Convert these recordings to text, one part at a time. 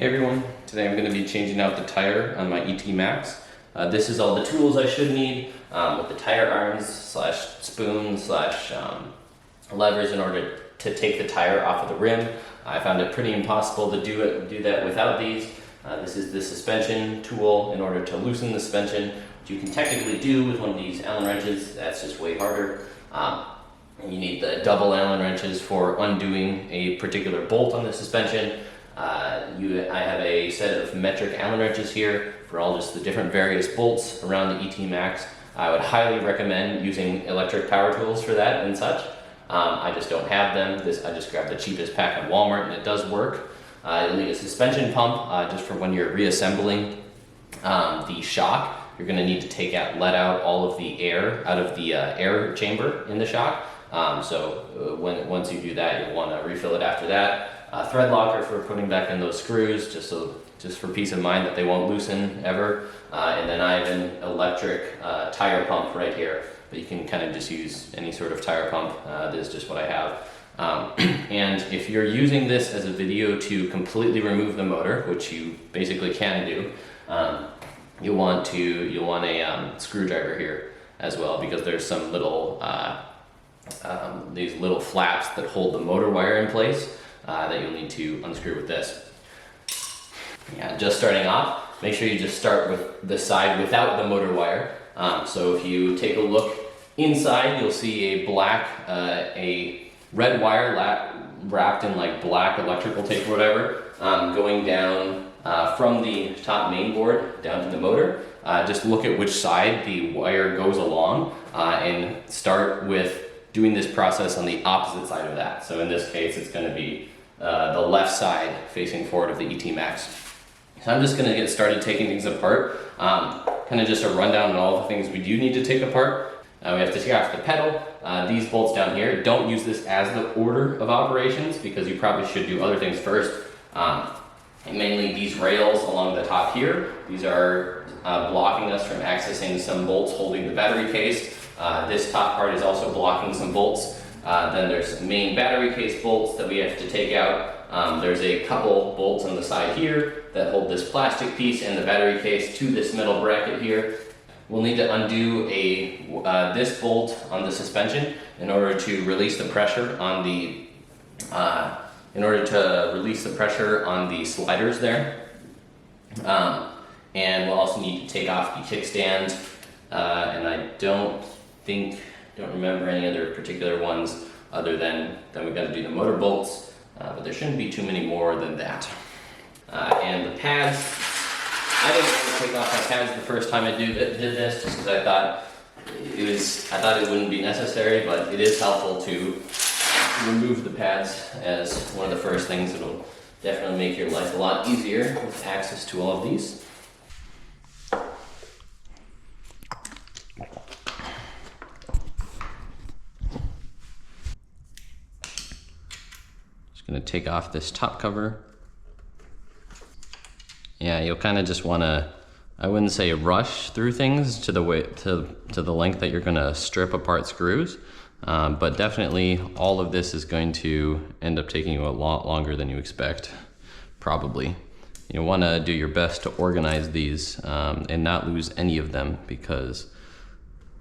Hey everyone, today I'm going to be changing out the tire on my ET Max. This is all the tools I should need with the tire arms slash spoon slash levers in order to take the tire off of the rim. I found it pretty impossible to do that without these. This is the suspension tool in order to loosen the suspension, which you can technically do with one of these Allen wrenches. That's just way harder. You need the double Allen wrenches for undoing a particular bolt on the suspension. I have a set of metric Allen wrenches here for all just the different various bolts around the ET Max. I would highly recommend using electric power tools for that and such. I just don't have them. I just grabbed the cheapest pack at Walmart and it does work. You'll need a suspension pump just for when you're reassembling the shock. You're going to need to let out all of the air out of the air chamber in the shock. Once you do that, you'll want to refill it after that. Threadlocker for putting back in those screws, just for peace of mind that they won't loosen ever. And then I have an electric tire pump right here, but you can kind of just use any sort of tire pump. This is just what I have. And if you're using this as a video to completely remove the motor, which you basically can do, you'll want a screwdriver here as well, because there's some little these little flaps that hold the motor wire in place that you'll need to unscrew with this. Yeah, just starting off, make sure you just start with the side without the motor wire. So if you take a look inside, you'll see a red wire wrapped in like black electrical tape or whatever, going down from the top main board down to the motor. Just look at which side the wire goes along and start with doing this process on the opposite side of that. So in this case, it's going to be the left side facing forward of the ET Max. So I'm just going to get started taking things apart. Kind of just a rundown on all the things we do need to take apart. We have to take off the pedal. These bolts down here, don't use this as the order of operations because you probably should do other things first. And mainly these rails along the top here, these are blocking us from accessing some bolts holding the battery case. This top part is also blocking some bolts. Then there's main battery case bolts that we have to take out. There's a couple bolts on the side here that hold this plastic piece and the battery case to this metal bracket here. We'll need to undo this bolt on the suspension in order to release the pressure on the sliders there. And we'll also need to take off the kickstand. And I don't remember any other particular ones other than we got to do the motor bolts, but there shouldn't be too many more than that. And the pads, I didn't want to take off my pads the first time I did this, just because I thought it wouldn't be necessary, but it is helpful to remove the pads as one of the first things. It'll definitely make your life a lot easier with access to all of these. Going to take off this top cover. Yeah, you'll kind of just want to, I wouldn't say rush through things to the length that you're going to strip apart screws, but definitely all of this is going to end up taking you a lot longer than you expect, probably. You want to do your best to organize these and not lose any of them, because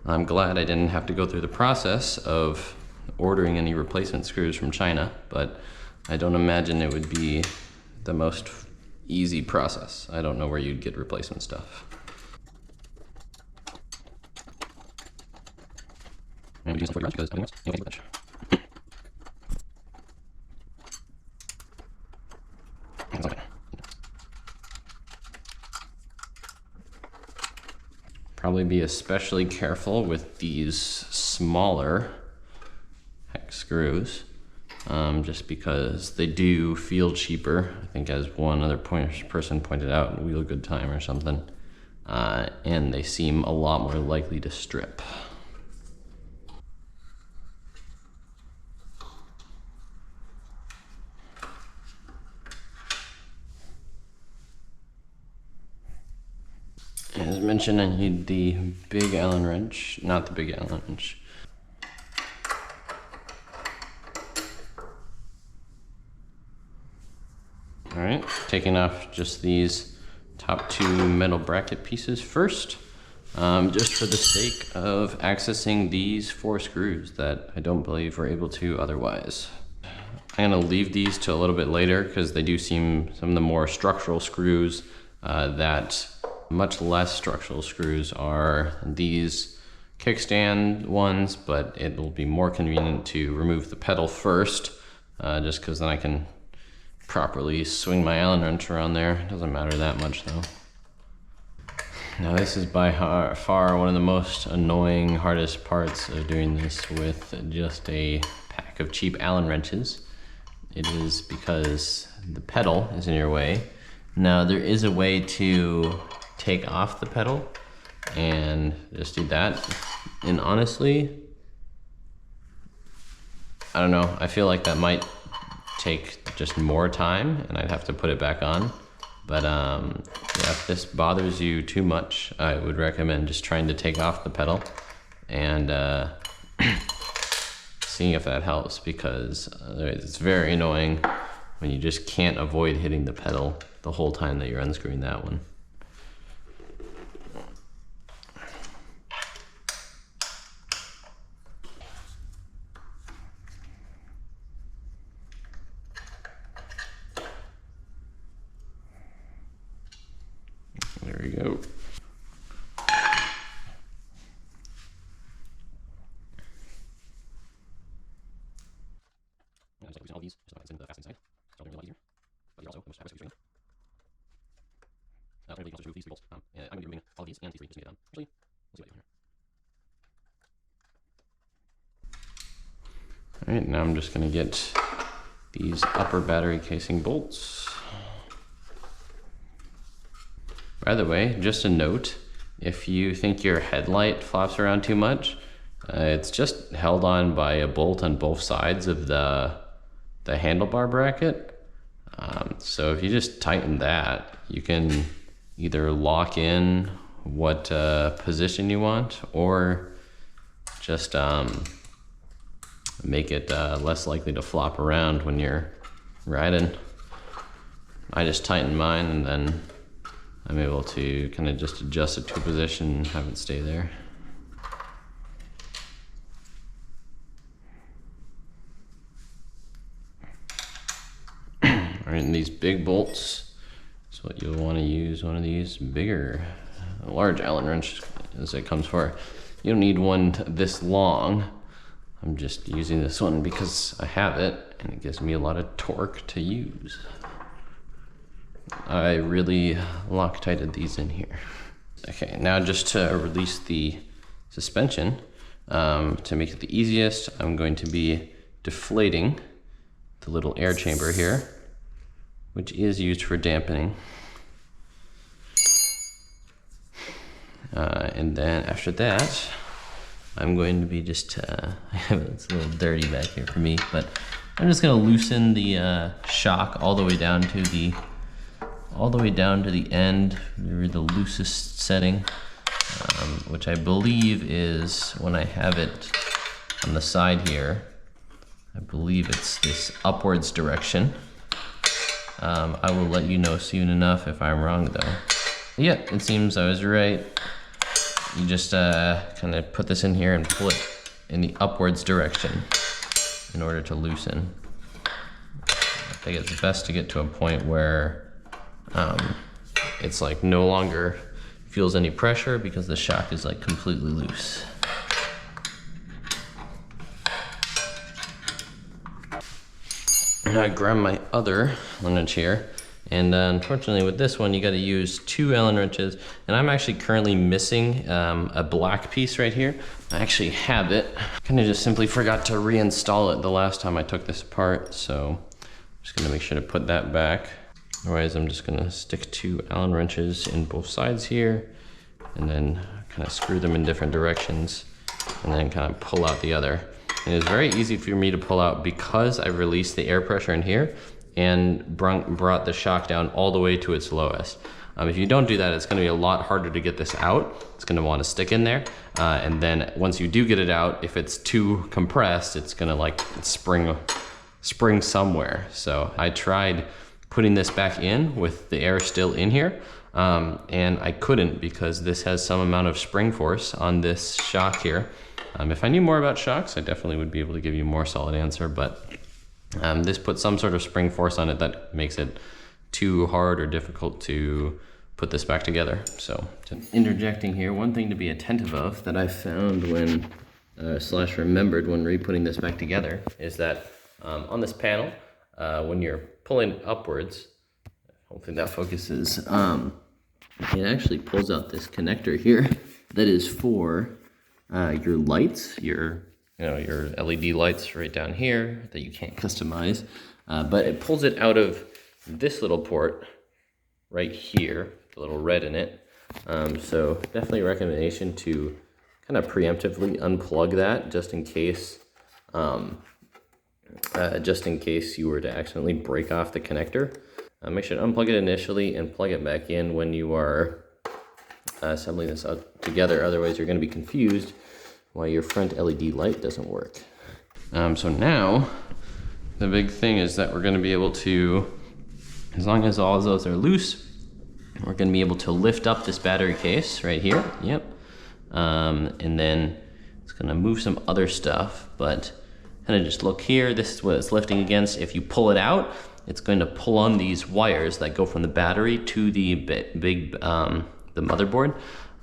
I'm glad I didn't have to go through the process of ordering any replacement screws from China, but I don't imagine it would be the most easy process. I don't know where you'd get replacement stuff. I'm using some because probably be especially careful with these smaller hex screws. Just because they do feel cheaper, I think, as one other person pointed out, Wheel Good Time or something, and they seem a lot more likely to strip. As mentioned, I need the big Allen wrench, not the big Allen wrench. All right. right, taking off just these top two metal bracket pieces first, just for the sake of accessing these 4 screws that I don't believe we're able to otherwise. I'm gonna leave these to a little bit later because they do seem some of the more structural screws that much less structural screws are these kickstand ones, but it will be more convenient to remove the pedal first, just because then I can properly swing my Allen wrench around there. It doesn't matter that much though. Now this is by far one of the most annoying, hardest parts of doing this with just a pack of cheap Allen wrenches. It is because the pedal is in your way. Now there is a way to take off the pedal and just do that. And honestly, I don't know, I feel like that might take just more time and I'd have to put it back on. But yeah, if this bothers you too much, I would recommend just trying to take off the pedal and seeing if that helps, because it's very annoying when you just can't avoid hitting the pedal the whole time that you're unscrewing that one. There we go. Using all these, just in the fastening side, so it'll be a lot easier. But you're also most happy to screen. I'm going to remove these 3 bolts. I'm going to be removing all these and these 3 just to get it done. Actually, we'll see what I do here. Alright, now I'm just going to get these upper battery casing bolts. By the way, just a note, if you think your headlight flops around too much, it's just held on by a bolt on both sides of the handlebar bracket. So if you just tighten that, you can either lock in what position you want, or just make it less likely to flop around when you're riding. I just tighten mine and then I'm able to kind of just adjust it to a position and have it stay there. Alright, and these big bolts is what you'll want to use. One of these bigger, large Allen wrench as it comes for. You don't need one this long. I'm just using this one because I have it and it gives me a lot of torque to use. I really Loctited these in here. Okay, now just to release the suspension, to make it the easiest, I'm going to be deflating the little air chamber here, which is used for dampening. And then after that, I'm going to be just, it's a little dirty back here for me, but I'm just gonna loosen the shock all the way down to the end, the loosest setting, which I believe is when I have it on the side here. I believe it's this upwards direction. I will let you know soon enough if I'm wrong though. Yeah, it seems I was right. You just kind of put this in here and pull it in the upwards direction in order to loosen. I think it's best to get to a point where it's like no longer feels any pressure because the shock is like completely loose. Now I grab my other Allen wrench here, and unfortunately with this one you got to use 2 Allen wrenches, and I'm actually currently missing a black piece right here. I actually have it. Kind of just simply forgot to reinstall it the last time I took this apart, so I'm just gonna make sure to put that back. Otherwise I'm just gonna stick 2 Allen wrenches in both sides here, and then kind of screw them in different directions, and then kind of pull out the other. And it's very easy for me to pull out because I released the air pressure in here and brought the shock down all the way to its lowest. If you don't do that, it's gonna be a lot harder to get this out. It's gonna wanna stick in there. And then once you do get it out, if it's too compressed, it's gonna like spring somewhere. So I tried putting this back in with the air still in here. And I couldn't because this has some amount of spring force on this shock here. If I knew more about shocks, I definitely would be able to give you a more solid answer, but this puts some sort of spring force on it that makes it too hard or difficult to put this back together. So interjecting here, one thing to be attentive of that I found when slash remembered when re-putting this back together is that on this panel, when you're pulling upwards, hopefully that focuses, it actually pulls out this connector here that is for your lights, your LED lights right down here that you can't customize, but it pulls it out of this little port right here, the little red in it. So definitely a recommendation to kind of preemptively unplug that just in case you were to accidentally break off the connector. Make sure to unplug it initially and plug it back in when you are assembling this out together. Otherwise, you're going to be confused why your front LED light doesn't work. So now, the big thing is that we're going to be able to, as long as all of those are loose, we're going to be able to lift up this battery case right here. Yep. And then it's going to move some other stuff, but kind of just look here. This is what it's lifting against. If you pull it out, it's going to pull on these wires that go from the battery to the the motherboard.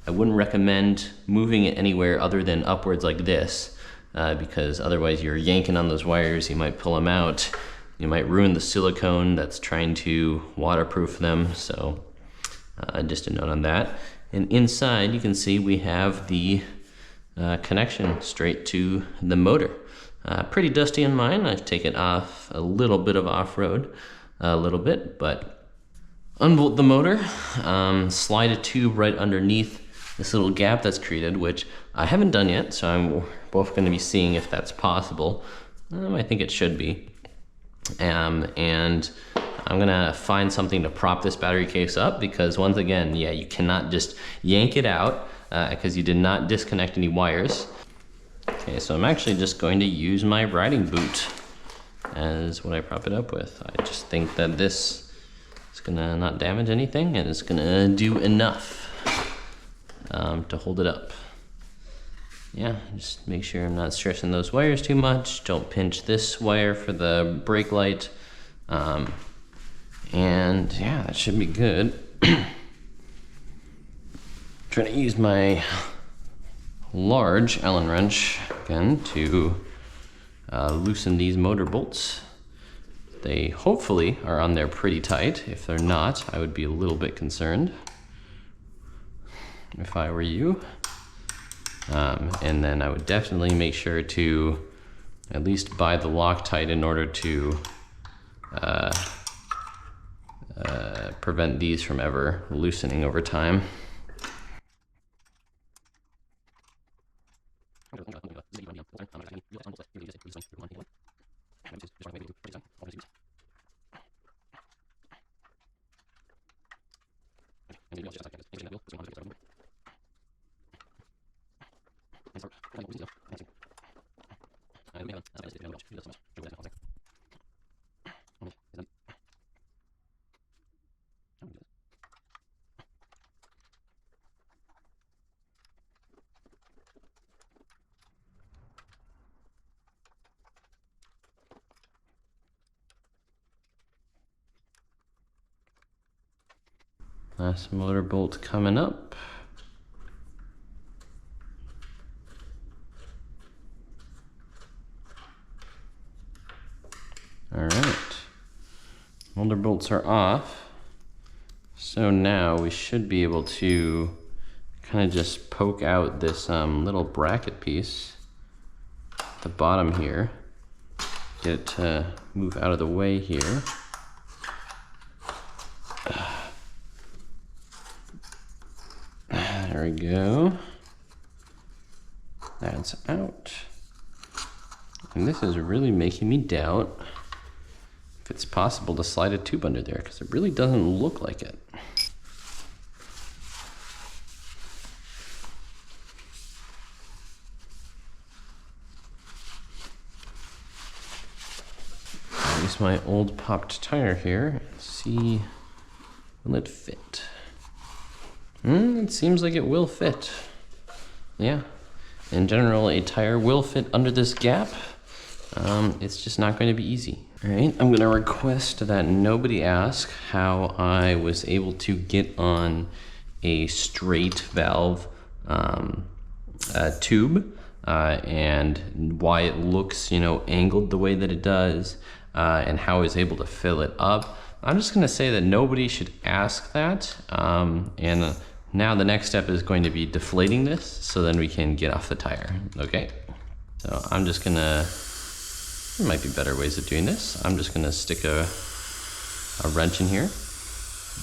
I wouldn't recommend moving it anywhere other than upwards like this, because otherwise you're yanking on those wires. You might pull them out. You might ruin the silicone that's trying to waterproof them. So just a note on that. And inside you can see we have the connection straight to the motor. Pretty dusty on mine. I've taken off a little bit of off-road, but unbolt the motor, slide a tube right underneath this little gap that's created, which I haven't done yet, so I'm both going to be seeing if that's possible. I think it should be. And I'm gonna find something to prop this battery case up, because once again, yeah, you cannot just yank it out because you did not disconnect any wires. Okay, so I'm actually just going to use my riding boot as what I prop it up with. I just think that this is gonna not damage anything, and it's gonna do enough to hold it up. Yeah, just make sure I'm not stressing those wires too much. Don't pinch this wire for the brake light. And yeah, that should be good. Trying to use my large Allen wrench again to loosen these motor bolts. They hopefully are on there pretty tight. If they're not, I would be a little bit concerned if I were you. And then I would definitely make sure to at least buy the Loctite in order to prevent these from ever loosening over time. Last motor bolt coming up. All right, motor bolts are off. So now we should be able to kind of just poke out this little bracket piece at the bottom here. Get it to move out of the way here. There we go. That's out. And this is really making me doubt if it's possible to slide a tube under there, because it really doesn't look like it. use my old popped tire here. See, will it fit? It seems like it will fit. Yeah, in general, a tire will fit under this gap. It's just not going to be easy. All right, I'm gonna request that nobody ask how I was able to get on a straight valve tube and why it looks, angled the way that it does, and how I was able to fill it up. I'm just gonna say that nobody should ask that. Now the next step is going to be deflating this so then we can get off the tire, okay? So I'm just gonna, there might be better ways of doing this. I'm just gonna stick a wrench in here.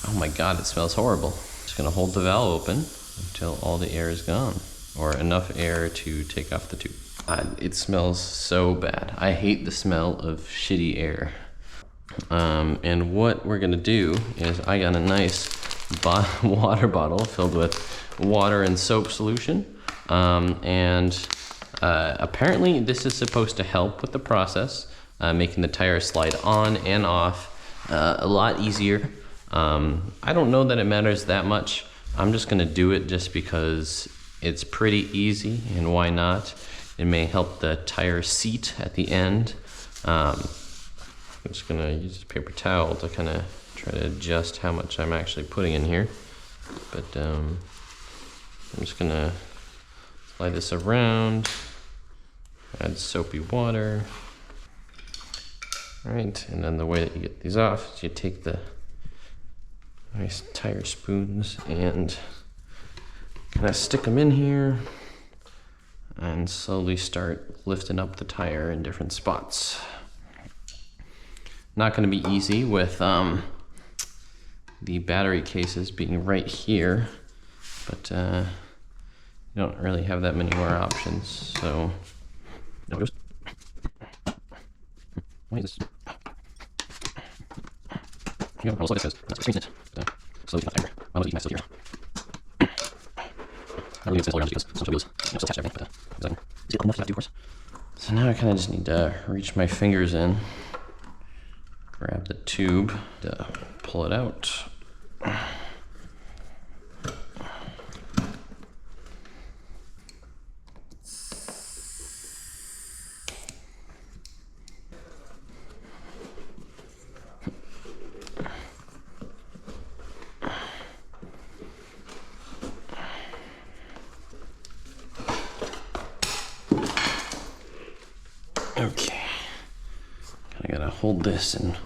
Oh my God, it smells horrible. Just gonna hold the valve open until all the air is gone, or enough air to take off the tube. It smells so bad. I hate the smell of shitty air. And what we're gonna do is I got a nice water bottle filled with water and soap solution. Apparently this is supposed to help with the process, making the tire slide on and off a lot easier. I don't know that it matters that much. I'm just gonna do it just because it's pretty easy, and why not? It may help the tire seat at the end. I'm just gonna use a paper towel to kind of try to adjust how much I'm actually putting in here. But I'm just gonna slide this around, add soapy water. All right, and then the way that you get these off is you take the nice tire spoons and kind of stick them in here and slowly start lifting up the tire in different spots. Not going to be easy with the battery cases being right here, but you don't really have that many more options, so why is this? Yeah, I'll slow this because that's what it. Slow the tire. I'm gonna eat my still here. I don't think it's gonna slow down because some wheels still attach everything, but is it enough to do, of course? So now I kind of just need to reach my fingers in, grab the tube, pull it out. Okay, I gotta hold this and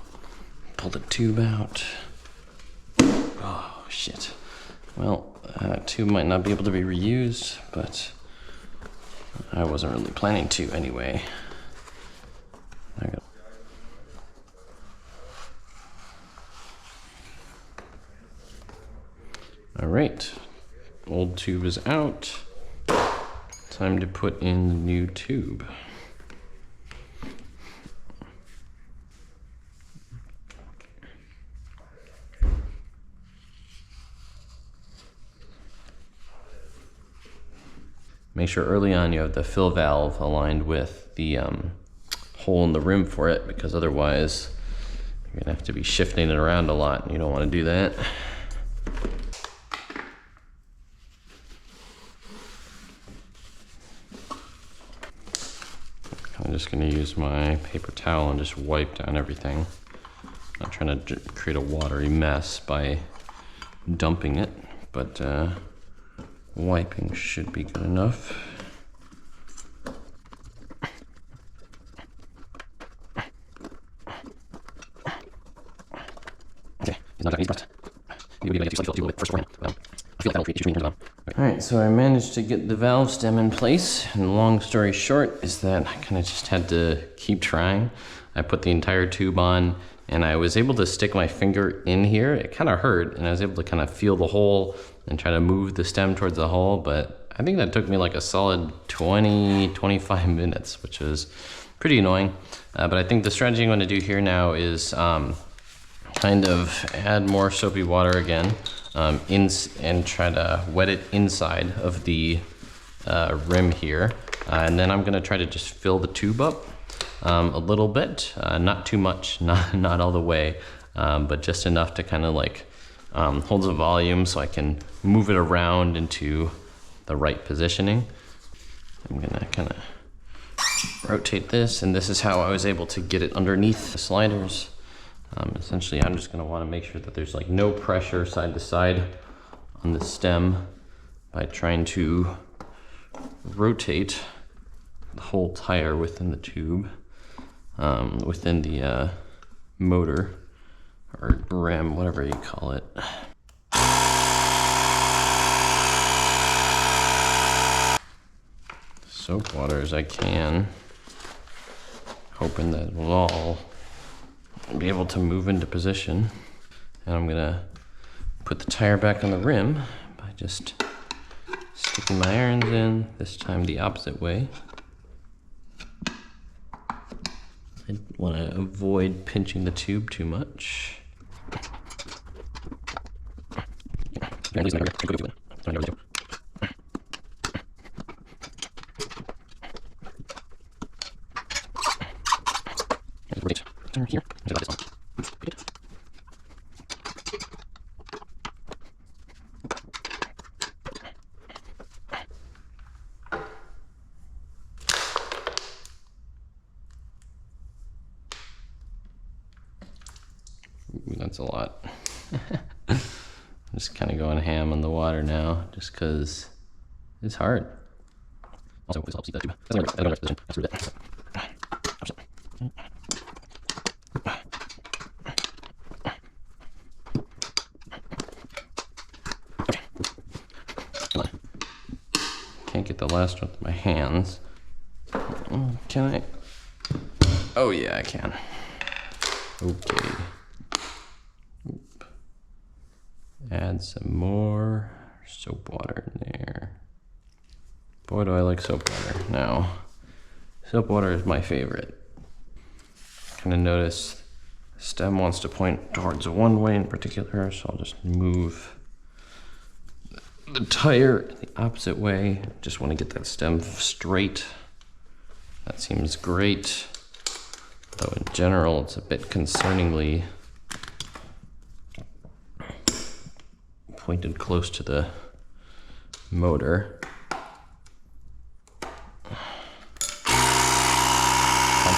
pull the tube out. Oh shit. Well, tube might not be able to be reused, but I wasn't really planning to anyway. All right, old tube is out. Time to put in the new tube. Make sure early on you have the fill valve aligned with the hole in the rim for it, because otherwise you're gonna have to be shifting it around a lot and you don't want to do that. I'm just gonna use my paper towel and just wipe down everything. Not trying to create a watery mess by dumping it, but wiping should be good enough. Okay, he's not that easy, but alright, so I managed to get the valve stem in place, and long story short is that I kind of just had to keep trying. I put the entire tube on, and I was able to stick my finger in here. It kind of hurt, and I was able to kind of feel the hole and try to move the stem towards the hole, but I think that took me like a solid 20-25 minutes, which was pretty annoying. But I think the strategy I'm going to do here now is kind of add more soapy water again, and try to wet it inside of the rim here. And then I'm going to try to just fill the tube up. a little bit, not too much, not all the way, but just enough to kind of like hold the volume so I can move it around into the right positioning. I'm gonna kind of rotate this, and this is how I was able to get it underneath the sliders. Essentially, I'm just gonna wanna make sure that there's like no pressure side to side on the stem by trying to rotate the whole tire within the tube, within the motor or rim, whatever you call it. Soap water as I can, hoping that we'll all be able to move into position. And I'm gonna put the tire back on the rim by just sticking my irons in, this time the opposite way. I want to avoid pinching the tube too much. Here. That's a lot. I'm just kind of going ham on the water now, just because it's hard. Also, this helps eat that tube. That's the right position. I screwed it. Can't get the last one with my hands. Can I? Oh yeah, I can. Okay. Oop. Add some more soap water in there. Boy, do I like soap water. Now, soap water is my favorite. Kind of notice the stem wants to point towards one way in particular, so I'll just move the tire the opposite way. Just want to get that stem straight. That seems great. Though in general, it's a bit concerningly pointed close to the motor. Pump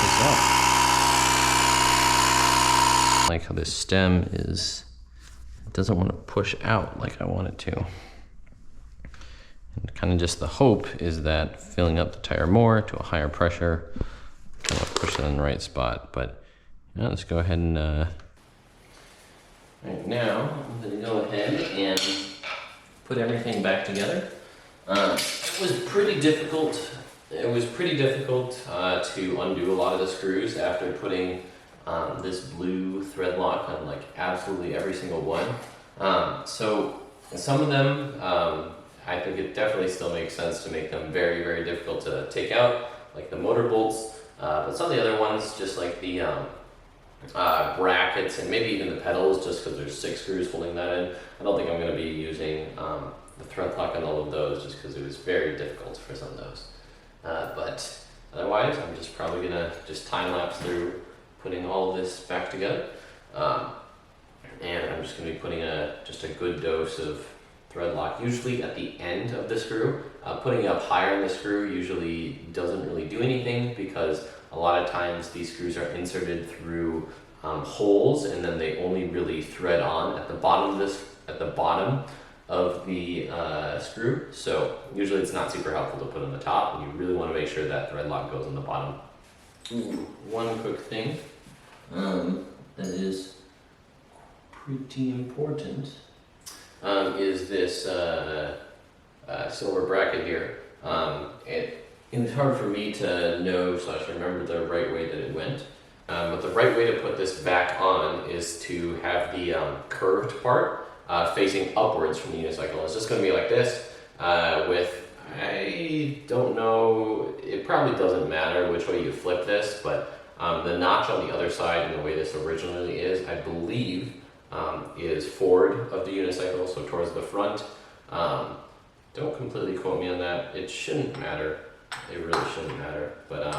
this up. I like how this stem is, it doesn't want to push out like I want it to. And kind of just the hope is that filling up the tire more to a higher pressure, kind of push it in the right spot. But you know, let's go ahead and right now I'm going to go ahead and put everything back together. It was pretty difficult. It was pretty difficult to undo a lot of the screws after putting this blue thread lock on like absolutely every single one. So some of them, I think it definitely still makes sense to make them very, very difficult to take out, like the motor bolts. But some of the other ones, just like the brackets and maybe even the pedals, just because there's 6 screws holding that in, I don't think I'm going to be using the thread lock on all of those, just because it was very difficult for some of those. But otherwise, I'm just probably going to just time lapse through putting all of this back together. And I'm just going to be putting just a good dose of thread lock, usually at the end of the screw. Putting it up higher in the screw usually doesn't really do anything, because a lot of times these screws are inserted through holes, and then they only really thread on at the bottom of the screw. So usually it's not super helpful to put on the top, and you really want to make sure that thread lock goes on the bottom. One quick thing that is pretty important is this silver bracket here. It's hard for me to know / remember the right way that it went. But the right way to put this back on is to have the curved part facing upwards from the unicycle. It's just going to be like this I don't know, it probably doesn't matter which way you flip this, but the notch on the other side, and the way this originally is, I believe, is forward of the unicycle, so towards the front. Don't completely quote me on that. It shouldn't matter. It really shouldn't matter. But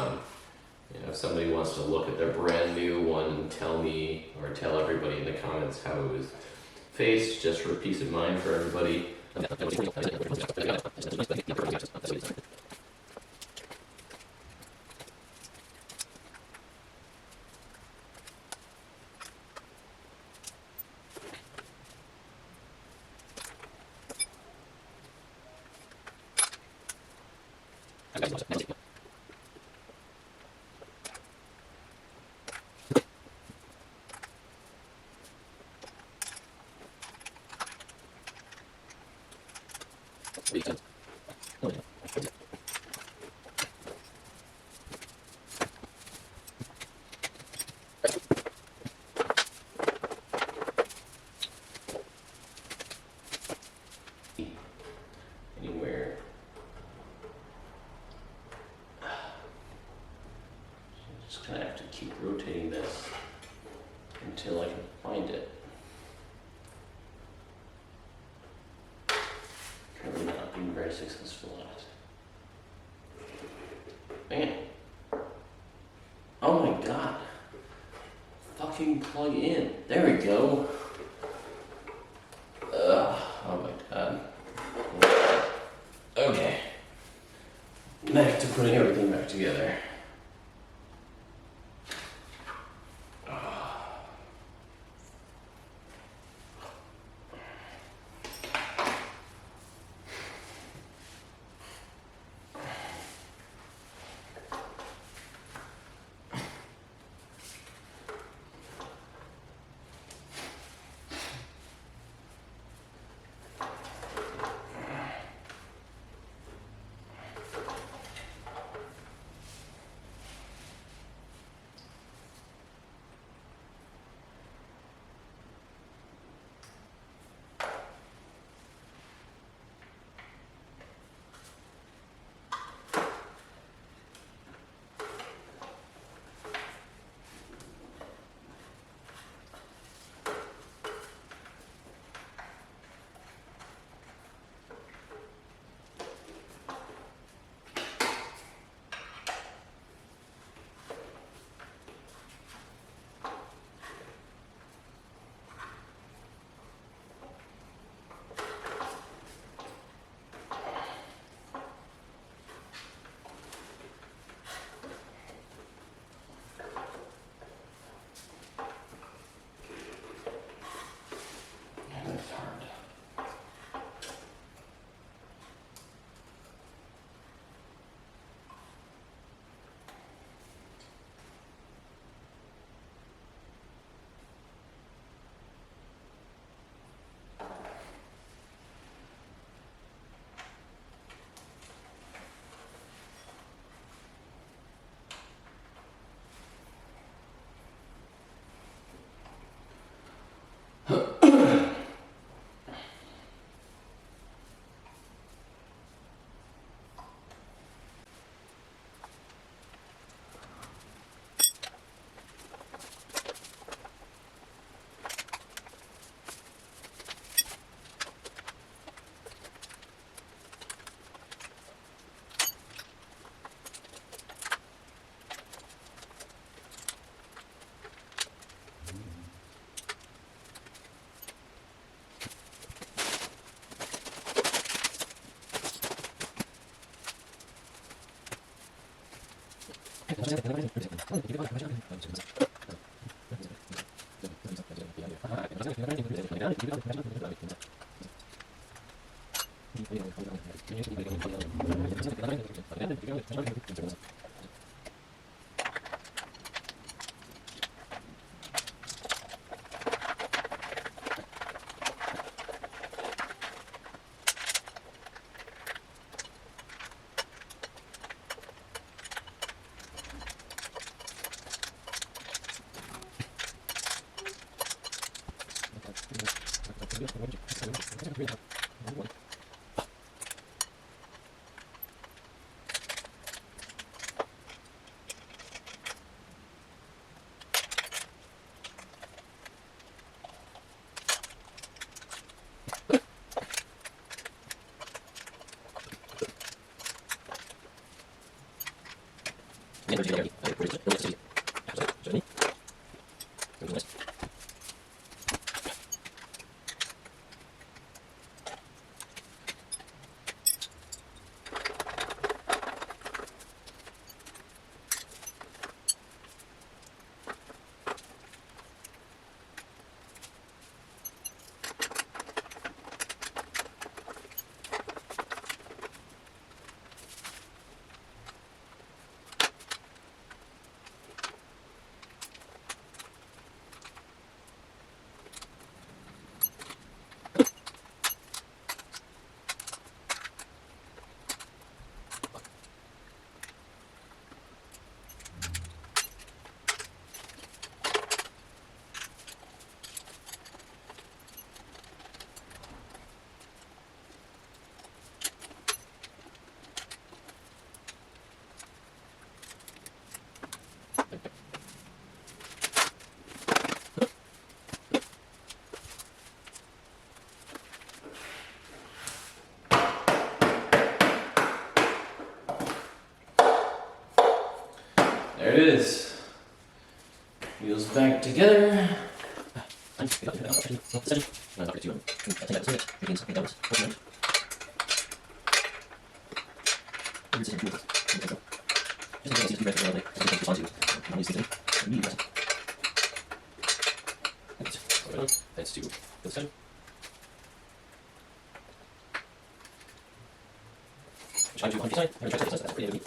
You know, if somebody wants to look at their brand new one and tell me or tell everybody in the comments how it was faced, just for peace of mind for everybody. Anywhere. Just gonna have to keep rotating this until I can find it. Currently not being very successful at it. Man. Oh my god. Fucking plug in. There we go. Oh my god. Okay. Back to putting everything back together. it is. Wheels back together. Let's do this side. Try to do on this side. I'm going to try to do this side. That's pretty heavy.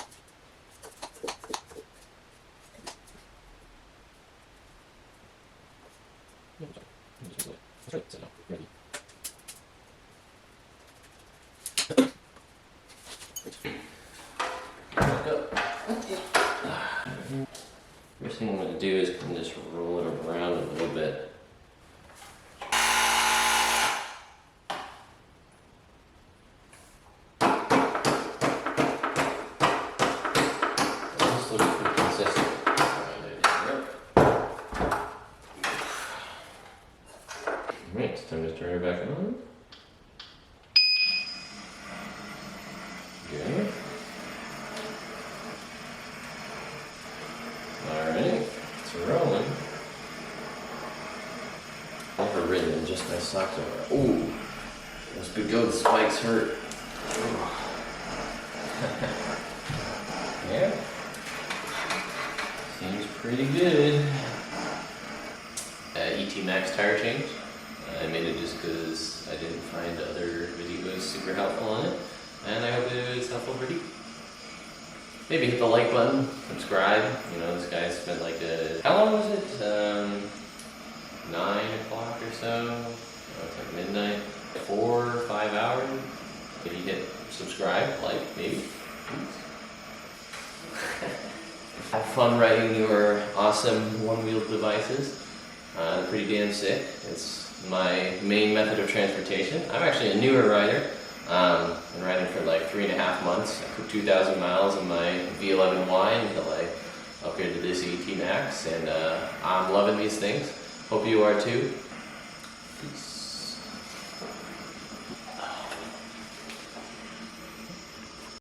That's right. Sit down. Ready. Back up. First thing I'm going to do is just roll it around a little bit. This looks pretty consistent. Alright, it's time to turn it back on. Good. Alright, it's rolling. Overridden and just my socks over. Ooh, those Begode spikes hurt. Yeah, seems pretty good. ET Max tire change. I made it just because I didn't find other videos super helpful on it, and I hope it was helpful for you. Maybe hit the like button, subscribe. You know, this guy spent like how long was it? 9 o'clock or so. It's like midnight. 4 or 5 hours. If you hit subscribe, like, maybe. Have fun riding your awesome one-wheeled devices. They're pretty damn sick. It's my main method of transportation. I'm actually a newer rider. Been riding for like 3.5 months. I put 2,000 miles in my V11Y until I upgraded to this ET Max, and I'm loving these things. Hope you are too. Peace.